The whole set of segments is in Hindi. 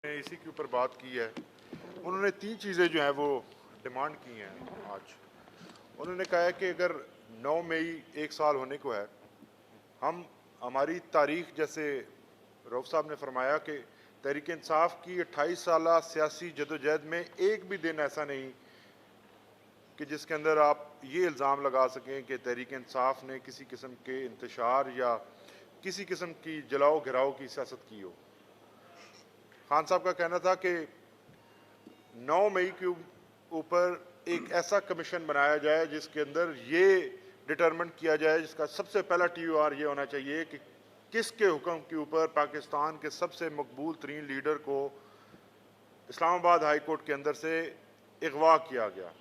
ने इसी के ऊपर बात की है। उन्होंने तीन चीज़ें जो हैं वो डिमांड की हैं आज। उन्होंने कहा है कि अगर 9 मई एक साल होने को है, हम हमारी तारीख, जैसे रऊफ साहब ने फरमाया कि तहरीक इंसाफ की 28 साला सियासी जदोजहद में एक भी दिन ऐसा नहीं कि जिसके अंदर आप ये इल्ज़ाम लगा सकें कि तहरीक इंसाफ ने किसी किस्म के इंतशार या किसी किस्म की जलाओ घिराओ की सियासत की हो। खान साहब का कहना था कि 9 मई के ऊपर एक ऐसा कमीशन बनाया जाए जिसके अंदर ये डिटरमिन किया जाए, जिसका सबसे पहला TOR ये होना चाहिए कि किसके हुक्म के ऊपर पाकिस्तान के सबसे मकबूल तरीन लीडर को इस्लामाबाद हाई कोर्ट के अंदर से अगवा किया गया।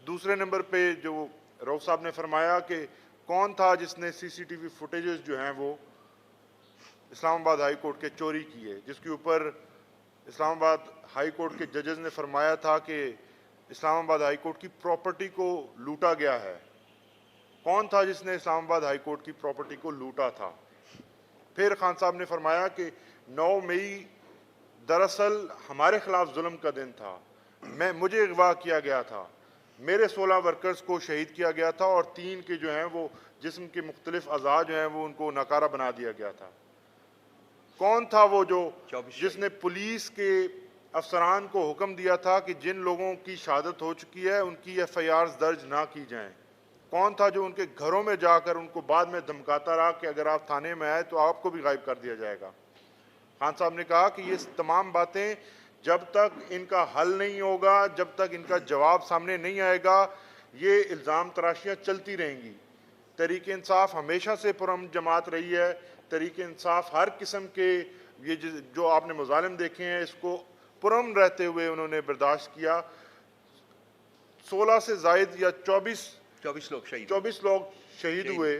दूसरे नंबर पे जो रऊफ साहब ने फरमाया कि कौन था जिसने CCTV फुटेजेस जो हैं वो इस्लामाबाद हाई कोर्ट के चोरी किए, जिसके ऊपर इस्लामाबाद हाई कोर्ट के जजेस ने फरमाया था कि इस्लामाबाद हाई कोर्ट की प्रॉपर्टी को लूटा गया है। कौन था जिसने इस्लामाबाद हाई कोर्ट की प्रॉपर्टी को लूटा था? फिर खान साहब ने फरमाया कि 9 मई दरअसल हमारे खिलाफ जुल्म का दिन था। मुझे अगवा किया गया था, मेरे 16 वर्कर्स को शहीद किया गया था और 3 के जो हैं वो जिस्म के मुख्तलिफ अज़ा जो हैं वो उनको नाकारा बना दिया गया था। कौन था वो जो जिसने पुलिस के अफसरान को हुक्म दिया था कि जिन लोगों की शहादत हो चुकी है उनकी FIRs दर्ज ना की जाएं? कौन था जो उनके घरों में जाकर उनको बाद में धमकाता रहा कि अगर आप थाने में आए तो आपको भी गायब कर दिया जाएगा? खान साहब ने कहा कि ये तमाम बातें जब तक इनका हल नहीं होगा, जब तक इनका जवाब सामने नहीं आएगा, ये इल्ज़ाम तराशियाँ चलती रहेंगी। तहरीक इंसाफ हमेशा से पुरअमन जमात रही है। तहरीक इंसाफ हर किस्म के ये जो आपने मुजालिम देखे हैं इसको पुरअमन रहते हुए उन्होंने बर्दाश्त किया। 16 से जायद या 24 लोग शहीद हुए,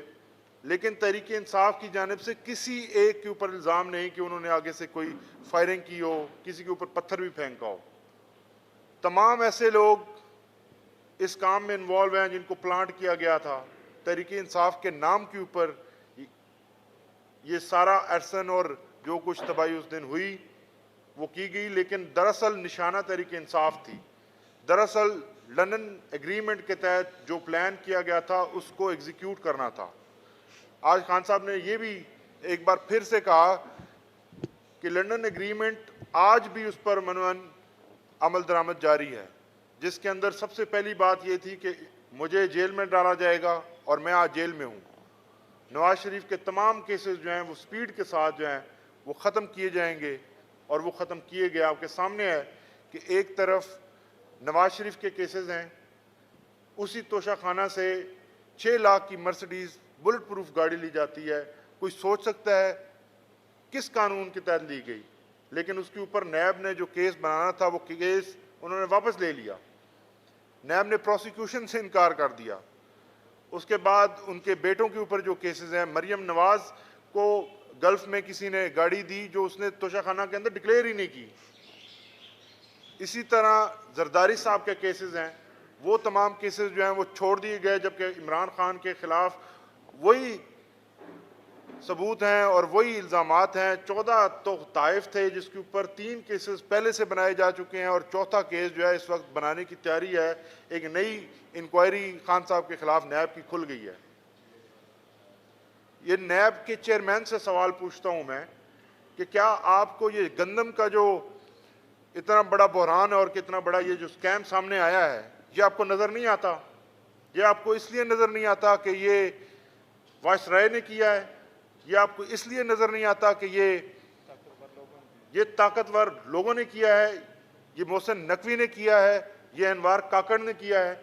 लेकिन तहरीक इंसाफ की जानिब से किसी एक के ऊपर इल्ज़ाम नहीं कि उन्होंने आगे से कोई फायरिंग की हो, किसी के ऊपर पत्थर भी फेंका हो। तमाम ऐसे लोग इस काम में इन्वॉल्व हैं जिनको प्लांट किया गया था। तहरीक इंसाफ के नाम के ऊपर ये सारा अरसन और जो कुछ तबाही उस दिन हुई वो की गई, लेकिन दरअसल निशाना तहरीक इंसाफ थी। दरअसल लंदन एग्रीमेंट के तहत जो प्लान किया गया था उसको एग्जीक्यूट करना था। आज खान साहब ने ये भी एक बार फिर से कहा कि लंदन एग्रीमेंट आज भी उस पर मनवन अमल दरामद जारी है, जिसके अंदर सबसे पहली बात ये थी कि मुझे जेल में डाला जाएगा और मैं आज जेल में हूँ। नवाज शरीफ के तमाम केसेस जो हैं वो स्पीड के साथ जो हैं वो ख़त्म किए जाएंगे और वो ख़त्म किए गए। आपके सामने है कि एक तरफ नवाज शरीफ के केसेस हैं, उसी तोशाखाना से 6 लाख की मर्सिडीज़ बुलेट प्रूफ गाड़ी ली जाती है। कोई सोच सकता है किस कानून के तहत ली गई? लेकिन उसके ऊपर नैब ने जो केस बनाना था वो केस उन्होंने वापस ले लिया। नैब ने प्रोसिक्यूशन से इनकार कर दिया। उसके बाद उनके बेटों के ऊपर जो केसेस हैं, मरियम नवाज को गल्फ में किसी ने गाड़ी दी जो उसने तोशाखाना के अंदर डिक्लेयर ही नहीं की। इसी तरह जरदारी साहब के केसेस हैं, वो तमाम केसेस जो हैं वो छोड़ दिए गए, जबकि इमरान खान के खिलाफ वही सबूत हैं और वही इल्ज़ामात हैं। 14 तो ताइफ थे जिसके ऊपर 3 केसेस पहले से बनाए जा चुके हैं और चौथा केस जो है इस वक्त बनाने की तैयारी है। एक नई इंक्वायरी खान साहब के खिलाफ नैब की खुल गई है। ये नैब के चेयरमैन से सवाल पूछता हूँ मैं कि क्या आपको ये गंदम का जो इतना बड़ा बहरान है और कितना बड़ा ये जो स्कैम सामने आया है, ये आपको नज़र नहीं आता? ये आपको इसलिए नज़र नहीं आता कि ये वायसराय ने किया है? ये आपको इसलिए नज़र नहीं आता कि ये ताकतवर लोगों ने किया है, ये मोहसिन नकवी ने किया है, ये अनवार काकड़ ने किया है?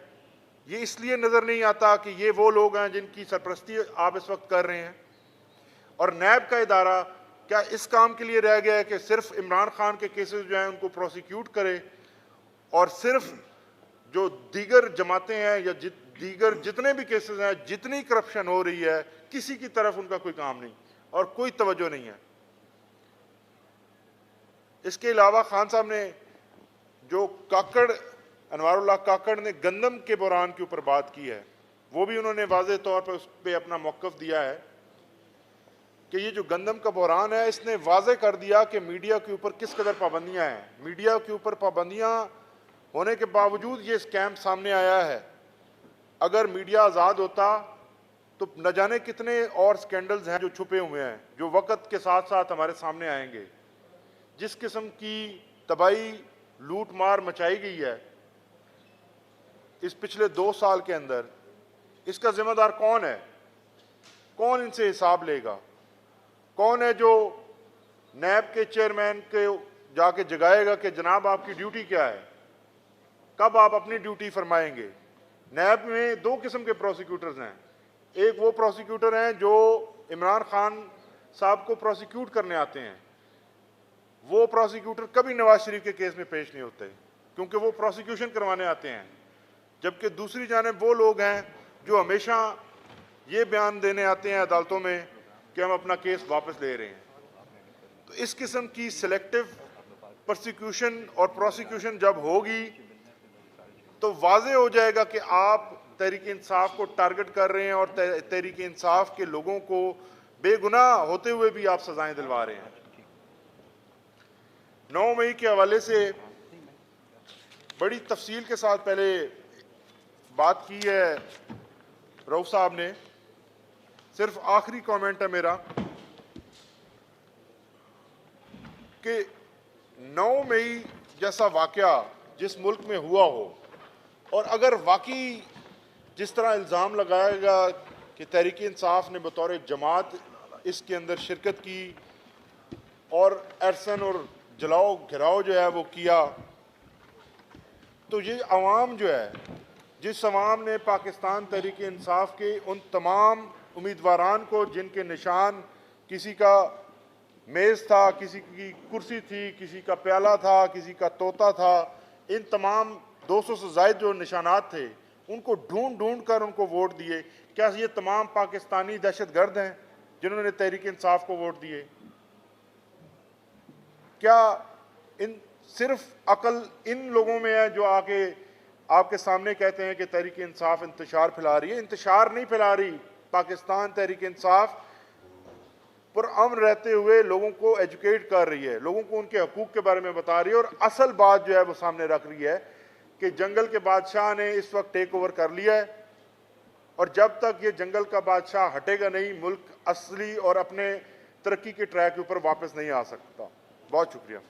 ये इसलिए नज़र नहीं आता कि ये वो लोग हैं जिनकी सरपरस्ती आप इस वक्त कर रहे हैं? और नैब का इदारा क्या इस काम के लिए रह गया है कि सिर्फ इमरान खान के केसेस जो हैं उनको प्रोसिक्यूट करे और सिर्फ जो दीगर जमातें हैं या दीगर जितने भी केसेस हैं, जितनी करप्शन हो रही है, किसी की तरफ उनका कोई काम नहीं और कोई तवज्जो नहीं है? इसके अलावा खान साहब ने जो अनवारुल्लाह काकड़ ने गंदम के बहरान के ऊपर बात की है, वो भी उन्होंने वाज़ेह तौर पर उस पर अपना मौक़िफ़ दिया है। कि ये जो गंदम का बहरान है, इसने वाज़े कर दिया कि मीडिया के ऊपर किस कदर पाबंदियाँ हैं। मीडिया के ऊपर पाबंदियाँ होने के बावजूद ये स्कैम सामने आया है। अगर मीडिया आज़ाद होता तो न जाने कितने और स्कैंडल्स हैं जो छुपे हुए हैं, जो वक्त के साथ साथ हमारे सामने आएंगे। जिस किस्म की तबाही, लूट मार मचाई गई है इस पिछले 2 साल के अंदर, इसका जिम्मेदार कौन है? कौन इनसे हिसाब लेगा? कौन है जो नैब के चेयरमैन के जाके जगाएगा कि जनाब आपकी ड्यूटी क्या है, कब आप अपनी ड्यूटी फरमाएंगे? नैब में 2 किस्म के प्रोसिक्यूटर्स हैं। एक वो प्रोसिक्यूटर हैं जो इमरान खान साहब को प्रोसिक्यूट करने आते हैं। वो प्रोसिक्यूटर कभी नवाज शरीफ के केस में पेश नहीं होते क्योंकि वो प्रोसिक्यूशन करवाने आते हैं। जबकि दूसरी जानिब वो लोग हैं जो हमेशा ये बयान देने आते हैं अदालतों में कि हम अपना केस वापस ले रहे हैं। तो इस किस्म की सिलेक्टिव प्रोसिक्यूशन और प्रोसिक्यूशन जब होगी तो वाज़े हो जाएगा कि आप तहरीक इंसाफ को टारगेट कर रहे हैं और तहरीक इंसाफ के लोगों को बेगुनाह होते हुए भी आप सजाएं दिलवा रहे हैं। 9 मई के हवाले से बड़ी तफसील के साथ पहले बात की है रऊफ साहब ने। सिर्फ आखिरी कमेंट है मेरा कि 9 मई जैसा वाकया जिस मुल्क में हुआ हो और अगर वाकई जिस तरह इल्ज़ाम लगाएगा कि तहरीक इंसाफ ने बतौर जमात इसके अंदर शिरकत की और अरसन और जलाओ घिराव जो है वो किया, तो ये अवाम जो है, जिस अवाम ने पाकिस्तान तहरीक इंसाफ के उन तमाम उम्मीदवारान को जिनके निशान किसी का मेज़ था, किसी की कुर्सी थी, किसी का प्याला था, किसी का तोता था, इन तमाम 200 से ज़ायद जो निशानात थे उनको ढूंढ ढूंढ कर उनको वोट दिए। क्या ये तमाम पाकिस्तानी दहशतगर्द हैं जिन्होंने तहरीक इंसाफ को वोट दिए? क्या इन सिर्फ अकल इन लोगों में है जो आके आपके सामने कहते हैं कि तहरीक इंसाफ इंतशार फैला रही है? इंतशार नहीं फैला रही। पाकिस्तान तहरीक इंसाफ पुरअमन रहते हुए लोगों को एजुकेट कर रही है, लोगों को उनके हकूक़ के बारे में बता रही है और असल बात जो है वो सामने रख रही है कि जंगल के बादशाह ने इस वक्त टेक ओवर कर लिया है और जब तक ये जंगल का बादशाह हटेगा नहीं, मुल्क असली और अपने तरक्की के ट्रैक के ऊपर वापस नहीं आ सकता। बहुत शुक्रिया।